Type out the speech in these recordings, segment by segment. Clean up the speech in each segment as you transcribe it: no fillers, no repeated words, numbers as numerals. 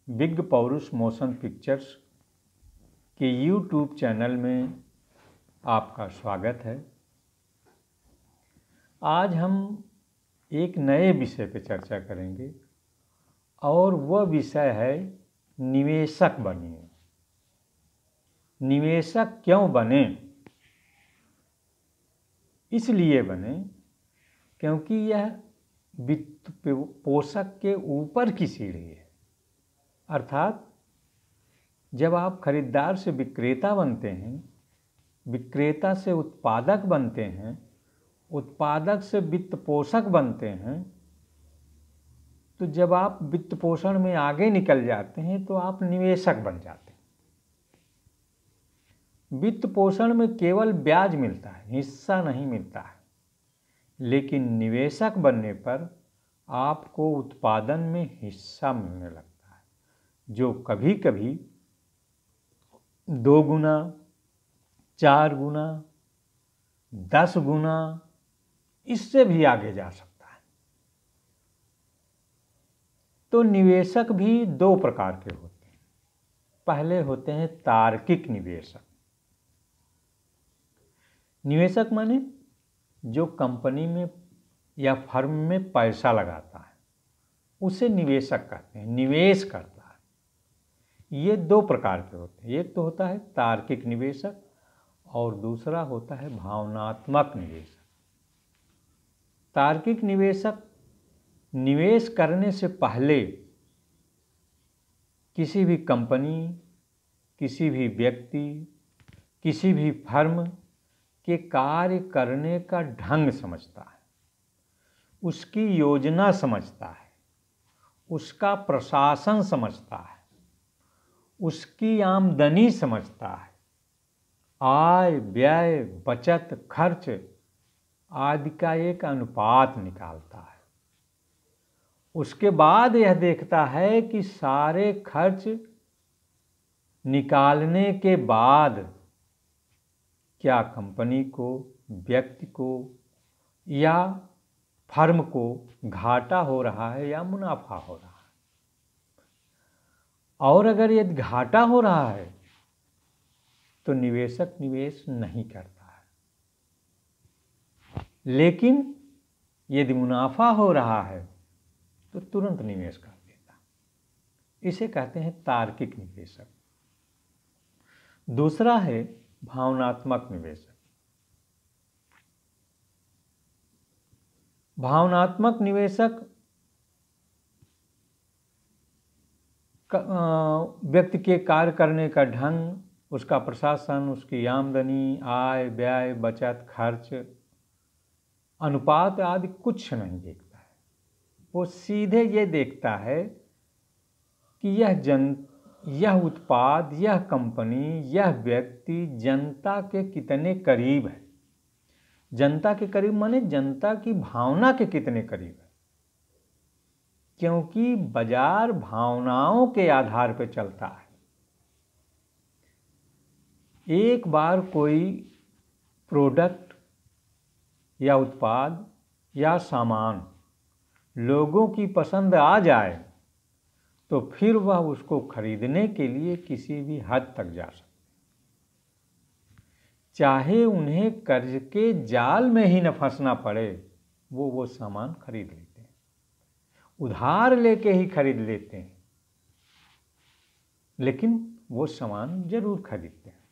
Big पौरुष motion pictures के YouTube channel में आपका स्वागत है। आज हम एक नए विषय पर चर्चा करेंगे और वह विषय है निवेशक बनिए। निवेशक क्यों बने? इसलिए बने क्योंकि यह वित्त पोषक के ऊपर की सीढ़ी है। अर्थात जब आप खरीदार से विक्रेता बनते हैं, विक्रेता से उत्पादक बनते हैं, उत्पादक से वित्त पोषक बनते हैं, तो जब आप वित्त पोषण में आगे निकल जाते हैं तो आप निवेशक बन जाते हैं। वित्त पोषण में केवल ब्याज मिलता है, हिस्सा नहीं मिलता है, लेकिन निवेशक बनने पर आपको उत्पादन में हिस्सा मिलने लगता है, जो कभी कभी 2 गुना, 4 गुना, 10 गुना, इससे भी आगे जा सकता है। तो निवेशक भी 2 प्रकार के होते हैं। पहले होते हैं तार्किक निवेशक। निवेशक माने जो कंपनी में या फर्म में पैसा लगाता है, उसे निवेशक कहते हैं, निवेश करता है। ये 2 प्रकार के होते हैं। एक तो होता है तार्किक निवेशक और दूसरा होता है भावनात्मक निवेशक। तार्किक निवेशक निवेश करने से पहले किसी भी कंपनी, किसी भी व्यक्ति, किसी भी फर्म के कार्य करने का ढंग समझता है, उसकी योजना समझता है, उसका प्रशासन समझता है, उसकी आमदनी समझता है, आय, व्यय, बचत, खर्च आदि का एक अनुपात निकालता है। उसके बाद यह देखता है कि सारे खर्च निकालने के बाद क्या कंपनी को, व्यक्ति को या फर्म को घाटा हो रहा है या मुनाफा हो रहा है। और अगर यदि घाटा हो रहा है तो निवेशक निवेश नहीं करता है, लेकिन यदि मुनाफा हो रहा है तो तुरंत निवेश कर देता। इसे कहते हैं तार्किक निवेशक। दूसरा है भावनात्मक निवेशक। भावनात्मक निवेशक व्यक्ति के कार्य करने का ढंग, उसका प्रशासन, उसकी आमदनी, आय, व्यय, बचत, खर्च, अनुपात आदि कुछ नहीं देखता है। वो सीधे ये देखता है कि यह उत्पाद, यह कंपनी, यह व्यक्ति जनता के कितने करीब है। जनता के करीब माने जनता की भावना के कितने करीब है, क्योंकि बाजार भावनाओं के आधार पर चलता है। एक बार कोई प्रोडक्ट या उत्पाद या सामान लोगों की पसंद आ जाए तो फिर वह उसको खरीदने के लिए किसी भी हद तक जा सकते, चाहे उन्हें कर्ज के जाल में ही न फंसना पड़े, वो सामान खरीद लेते हैं, उधार लेके ही खरीद लेते हैं, लेकिन वो सामान जरूर खरीदते हैं।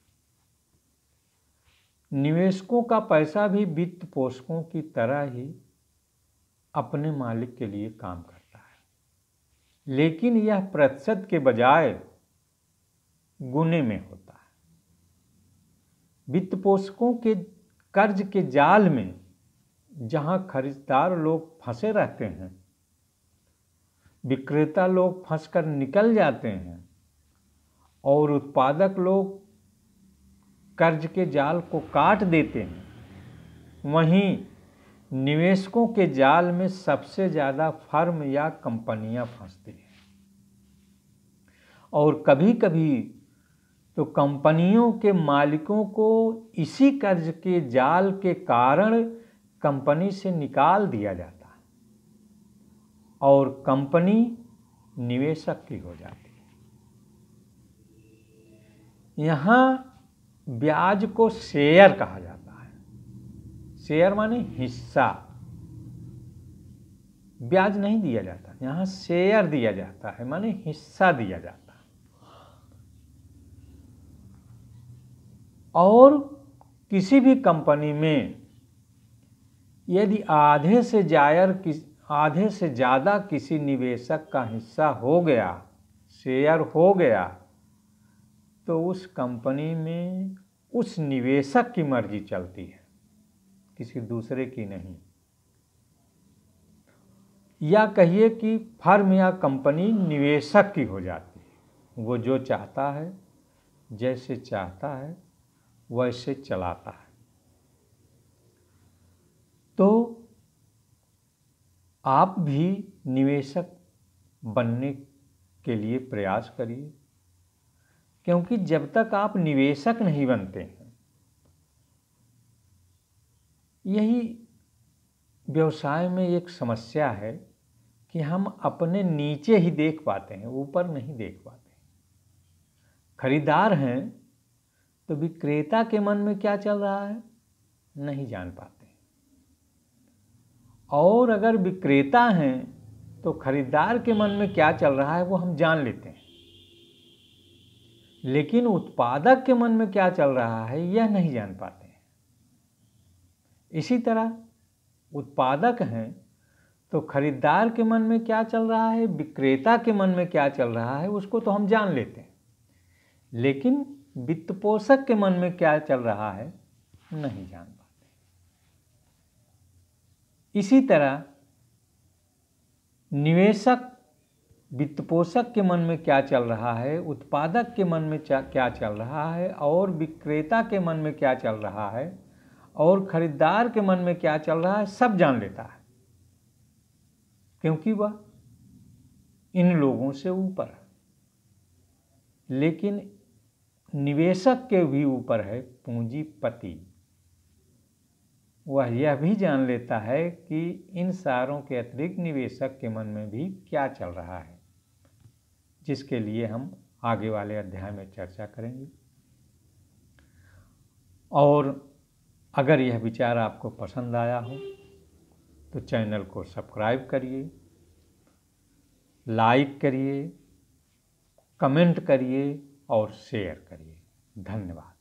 निवेशकों का पैसा भी वित्त पोषकों की तरह ही अपने मालिक के लिए काम करता है, लेकिन यह प्रतिशत के बजाय गुने में होता है। वित्त पोषकों के कर्ज के जाल में जहां खरीदार लोग फंसे रहते हैं, विक्रेता लोग फंसकर निकल जाते हैं और उत्पादक लोग कर्ज के जाल को काट देते हैं, वहीं निवेशकों के जाल में सबसे ज़्यादा फर्म या कंपनियां फंसती हैं। और कभी कभी तो कंपनियों के मालिकों को इसी कर्ज के जाल के कारण कंपनी से निकाल दिया जाता है और कंपनी निवेशक की हो जाती है। यहाँ ब्याज को शेयर कहा जाता है। शेयर माने हिस्सा, ब्याज नहीं दिया जाता, यहाँ शेयर दिया जाता है, माने हिस्सा दिया जाता है। और किसी भी कंपनी में यदि आधे से ज़्यादा किसी निवेशक का हिस्सा हो गया, शेयर हो गया, तो उस कंपनी में उस निवेशक की मर्जी चलती है, किसी दूसरे की नहीं। या कहिए कि फर्म या कंपनी निवेशक की हो जाती है, वो जो चाहता है, जैसे चाहता है वैसे चलाता है। तो आप भी निवेशक बनने के लिए प्रयास करिए, क्योंकि जब तक आप निवेशक नहीं बनते हैं, यही व्यवसाय में एक समस्या है कि हम अपने नीचे ही देख पाते हैं, ऊपर नहीं देख पाते। खरीदार हैं तो विक्रेता के मन में क्या चल रहा है नहीं जान पाते, और अगर विक्रेता हैं तो खरीदार के मन में क्या चल रहा है वो हम जान लेते हैं, लेकिन उत्पादक के मन में क्या चल रहा है यह नहीं जान पाते हैं। इसी तरह उत्पादक हैं तो खरीदार के मन में क्या चल रहा है, विक्रेता के मन में क्या चल रहा है, उसको तो हम जान लेते हैं, लेकिन वित्तपोषक के मन में क्या चल रहा है नहीं जान पाते। इसी तरह निवेशक वित्तपोषक के मन में क्या चल रहा है, उत्पादक के मन में क्या चल रहा है, और विक्रेता के मन में क्या चल रहा है, और खरीदार के मन में क्या चल रहा है, सब जान लेता है, क्योंकि वह इन लोगों से ऊपर है। लेकिन निवेशक के भी ऊपर है पूंजीपति, वह यह भी जान लेता है कि इन सारों के अतिरिक्त निवेशक के मन में भी क्या चल रहा है, जिसके लिए हम आगे वाले अध्याय में चर्चा करेंगे। और अगर यह विचार आपको पसंद आया हो तो चैनल को सब्सक्राइब करिए, लाइक करिए, कमेंट करिए और शेयर करिए। धन्यवाद।